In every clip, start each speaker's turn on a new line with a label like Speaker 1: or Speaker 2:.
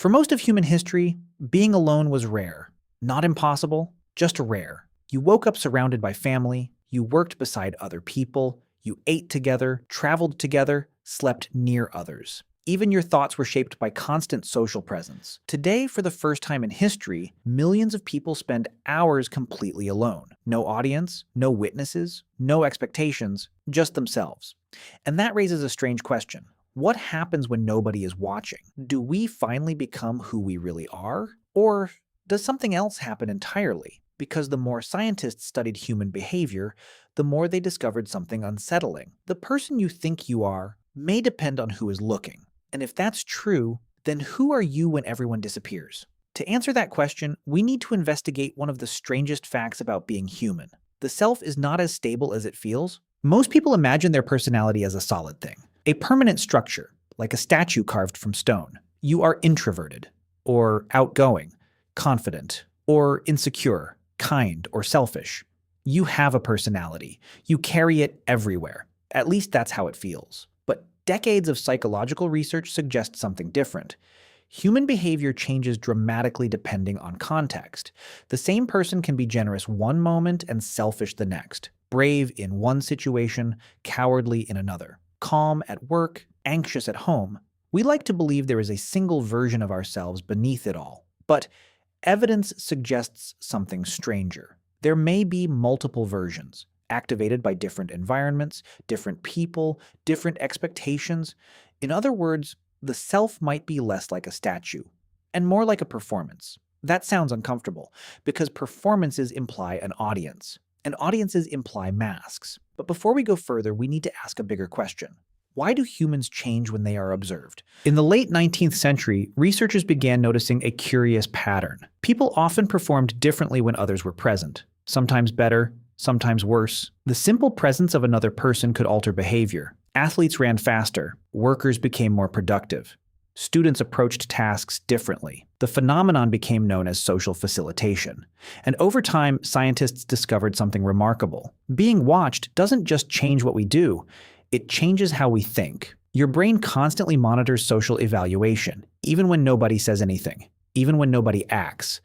Speaker 1: For most of human history, being alone was rare. Not impossible, just rare. You woke up surrounded by family, you worked beside other people, you ate together, traveled together, slept near others. Even your thoughts were shaped by constant social presence. Today, for the first time in history, millions of people spend hours completely alone. No audience, no witnesses, no expectations, just themselves. And that raises a strange question. What happens when nobody is watching? Do we finally become who we really are? Or does something else happen entirely? Because the more scientists studied human behavior, the more they discovered something unsettling. The person you think you are may depend on who is looking. And if that's true, then who are you when everyone disappears? To answer that question, we need to investigate one of the strangest facts about being human. The self is not as stable as it feels. Most people imagine their personality as a solid thing, a permanent structure, like a statue carved from stone. You are introverted, or outgoing, confident, or insecure, kind, or selfish. You have a personality. You carry it everywhere. At least that's how it feels. But decades of psychological research suggest something different. Human behavior changes dramatically depending on context. The same person can be generous one moment and selfish the next, brave in one situation, cowardly in another, calm at work, anxious at home. We like to believe there is a single version of ourselves beneath it all, but evidence suggests something stranger. There may be multiple versions, activated by different environments, different people, different expectations. In other words, the self might be less like a statue and more like a performance. That sounds uncomfortable because performances imply an audience, and audiences imply masks. But before we go further, we need to ask a bigger question. Why do humans change when they are observed? In the late 19th century, researchers began noticing a curious pattern. People often performed differently when others were present, sometimes better, sometimes worse. The simple presence of another person could alter behavior. Athletes ran faster, workers became more productive. Students approached tasks differently. The phenomenon became known as social facilitation. And over time, scientists discovered something remarkable. Being watched doesn't just change what we do, it changes how we think. Your brain constantly monitors social evaluation, even when nobody says anything, even when nobody acts.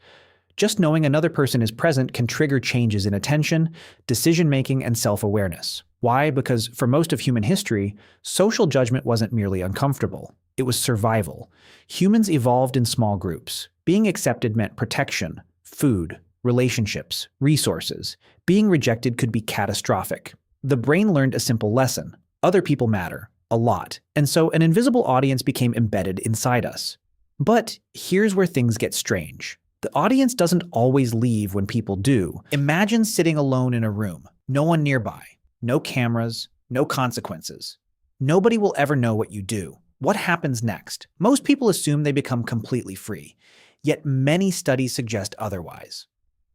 Speaker 1: Just knowing another person is present can trigger changes in attention, decision-making, and self-awareness. Why? Because for most of human history, social judgment wasn't merely uncomfortable. It was survival. Humans evolved in small groups. Being accepted meant protection, food, relationships, resources. Being rejected could be catastrophic. The brain learned a simple lesson. Other people matter, a lot. And so an invisible audience became embedded inside us. But here's where things get strange. The audience doesn't always leave when people do. Imagine sitting alone in a room, no one nearby, no cameras, no consequences. Nobody will ever know what you do. What happens next? Most people assume they become completely free, yet many studies suggest otherwise.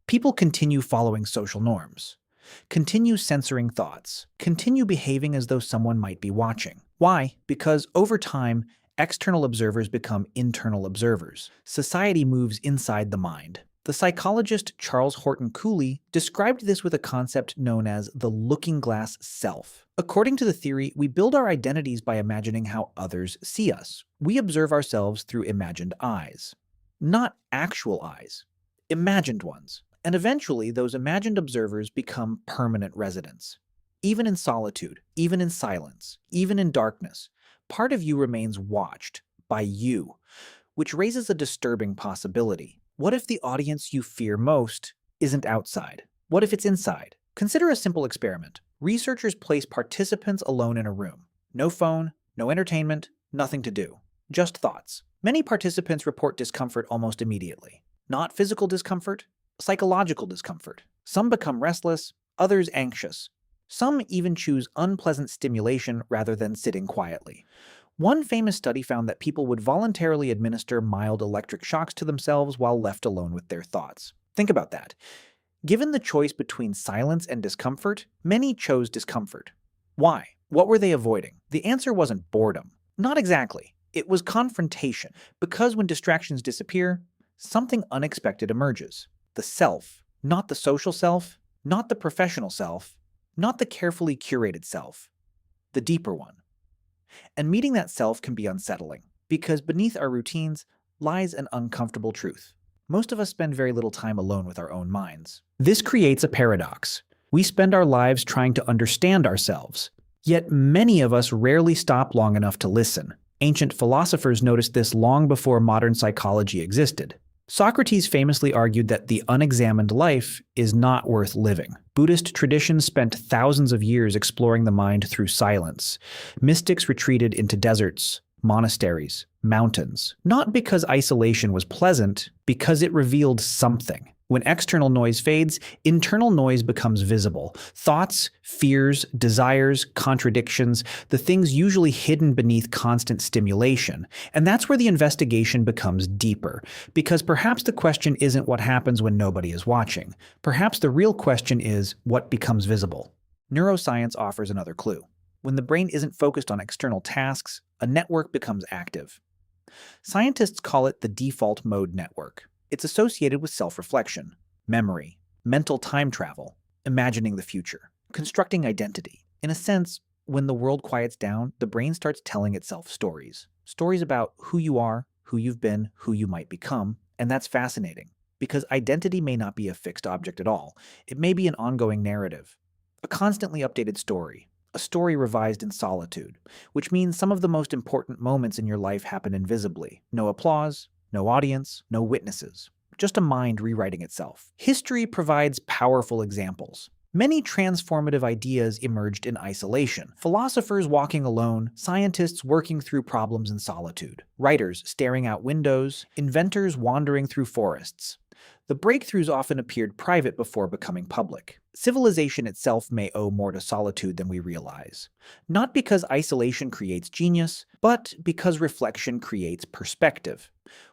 Speaker 1: People continue following social norms, continue censoring thoughts, continue behaving as though someone might be watching. Why? Because over time, external observers become internal observers. Society moves inside the mind. The psychologist Charles Horton Cooley described this with a concept known as the looking glass self. According to the theory, we build our identities by imagining how others see us. We observe ourselves through imagined eyes. Not actual eyes, imagined ones. And eventually, those imagined observers become permanent residents. Even in solitude, even in silence, even in darkness, part of you remains watched by you, which raises a disturbing possibility. What if the audience you fear most isn't outside? What if it's inside? Consider a simple experiment. Researchers place participants alone in a room. No phone, no entertainment, nothing to do. Just thoughts. Many participants report discomfort almost immediately. Not physical discomfort, psychological discomfort. Some become restless, others anxious. Some even choose unpleasant stimulation rather than sitting quietly. One famous study found that people would voluntarily administer mild electric shocks to themselves while left alone with their thoughts. Think about that. Given the choice between silence and discomfort, many chose discomfort. Why? What were they avoiding? The answer wasn't boredom. Not exactly. It was confrontation. Because when distractions disappear, something unexpected emerges. The self. Not the social self, not the professional self, not the carefully curated self. The deeper one. And meeting that self can be unsettling, because beneath our routines lies an uncomfortable truth. Most of us spend very little time alone with our own minds. This creates a paradox. We spend our lives trying to understand ourselves, yet many of us rarely stop long enough to listen. Ancient philosophers noticed this long before modern psychology existed. Socrates famously argued that the unexamined life is not worth living. Buddhist traditions spent thousands of years exploring the mind through silence. Mystics retreated into deserts, monasteries, mountains, not because isolation was pleasant, because it revealed something. When external noise fades, internal noise becomes visible. Thoughts, fears, desires, contradictions, the things usually hidden beneath constant stimulation. And that's where the investigation becomes deeper. Because perhaps the question isn't what happens when nobody is watching. Perhaps the real question is what becomes visible. Neuroscience offers another clue. When the brain isn't focused on external tasks, a network becomes active. Scientists call it the default mode network. It's associated with self-reflection, memory, mental time travel, imagining the future, constructing identity. In a sense, when the world quiets down, the brain starts telling itself stories. Stories about who you are, who you've been, who you might become, and that's fascinating, because identity may not be a fixed object at all. It may be an ongoing narrative, a constantly updated story, a story revised in solitude, which means some of the most important moments in your life happen invisibly. No applause, no audience, no witnesses, just a mind rewriting itself. History provides powerful examples. Many transformative ideas emerged in isolation. Philosophers walking alone, scientists working through problems in solitude, writers staring out windows, inventors wandering through forests. The breakthroughs often appeared private before becoming public. Civilization itself may owe more to solitude than we realize. Not because isolation creates genius, but because reflection creates perspective.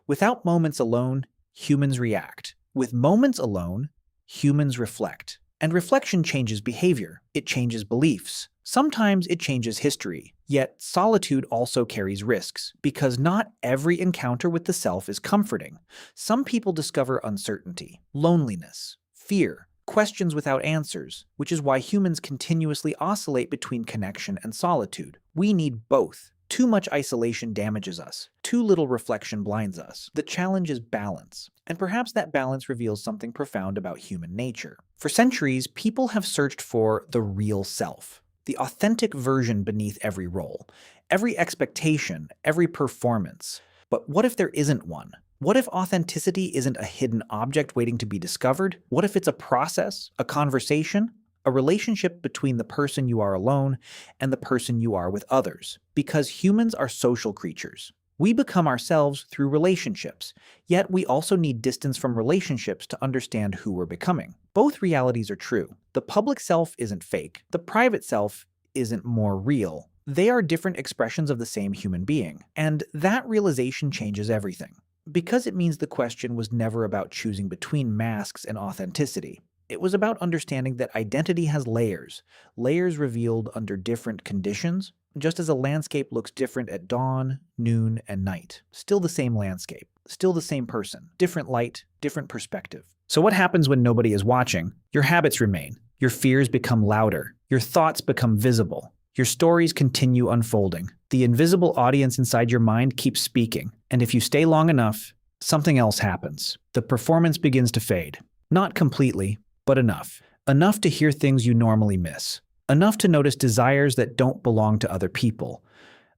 Speaker 1: Without moments alone, humans react. With moments alone, humans reflect. And reflection changes behavior. It changes beliefs. Sometimes it changes history. Yet solitude also carries risks, because not every encounter with the self is comforting. Some people discover uncertainty, loneliness, fear, questions without answers, which is why humans continuously oscillate between connection and solitude. We need both. Too much isolation damages us. Too little reflection blinds us. The challenge is balance. And perhaps that balance reveals something profound about human nature. For centuries, people have searched for the real self, the authentic version beneath every role, every expectation, every performance. But what if there isn't one? What if authenticity isn't a hidden object waiting to be discovered? What if it's a process, a conversation, a relationship between the person you are alone and the person you are with others? Because humans are social creatures. We become ourselves through relationships, yet we also need distance from relationships to understand who we're becoming. Both realities are true. The public self isn't fake. The private self isn't more real. They are different expressions of the same human being. And that realization changes everything. Because it means the question was never about choosing between masks and authenticity. It was about understanding that identity has layers, layers revealed under different conditions, just as a landscape looks different at dawn, noon, and night. Still the same landscape, still the same person, different light, different perspective. So what happens when nobody is watching? Your habits remain. Your fears become louder. Your thoughts become visible. Your stories continue unfolding. The invisible audience inside your mind keeps speaking. And if you stay long enough, something else happens. The performance begins to fade. Not completely, but enough. Enough to hear things you normally miss. Enough to notice desires that don't belong to other people.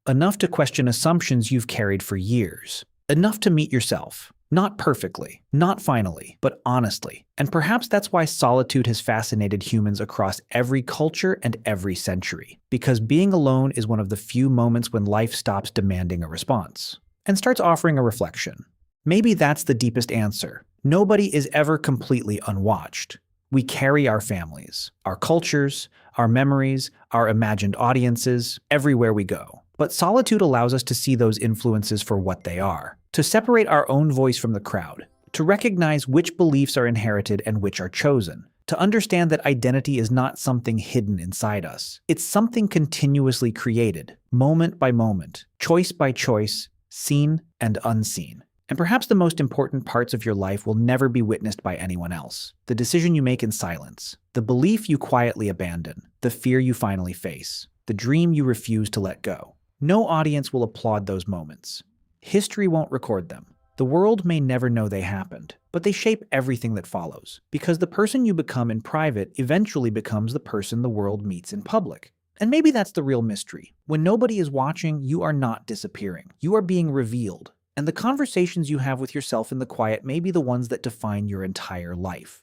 Speaker 1: Enough to question assumptions you've carried for years. Enough to meet yourself. Not perfectly, not finally, but honestly. And perhaps that's why solitude has fascinated humans across every culture and every century. Because being alone is one of the few moments when life stops demanding a response and starts offering a reflection. Maybe that's the deepest answer. Nobody is ever completely unwatched. We carry our families, our cultures, our memories, our imagined audiences, everywhere we go. But solitude allows us to see those influences for what they are, to separate our own voice from the crowd, to recognize which beliefs are inherited and which are chosen, to understand that identity is not something hidden inside us. It's something continuously created, moment by moment, choice by choice, seen and unseen. And perhaps the most important parts of your life will never be witnessed by anyone else. The decision you make in silence, the belief you quietly abandon, the fear you finally face, the dream you refuse to let go. No audience will applaud those moments. History won't record them. The world may never know they happened, but they shape everything that follows, because the person you become in private eventually becomes the person the world meets in public. And maybe that's the real mystery. When nobody is watching, you are not disappearing. You are being revealed. And the conversations you have with yourself in the quiet may be the ones that define your entire life.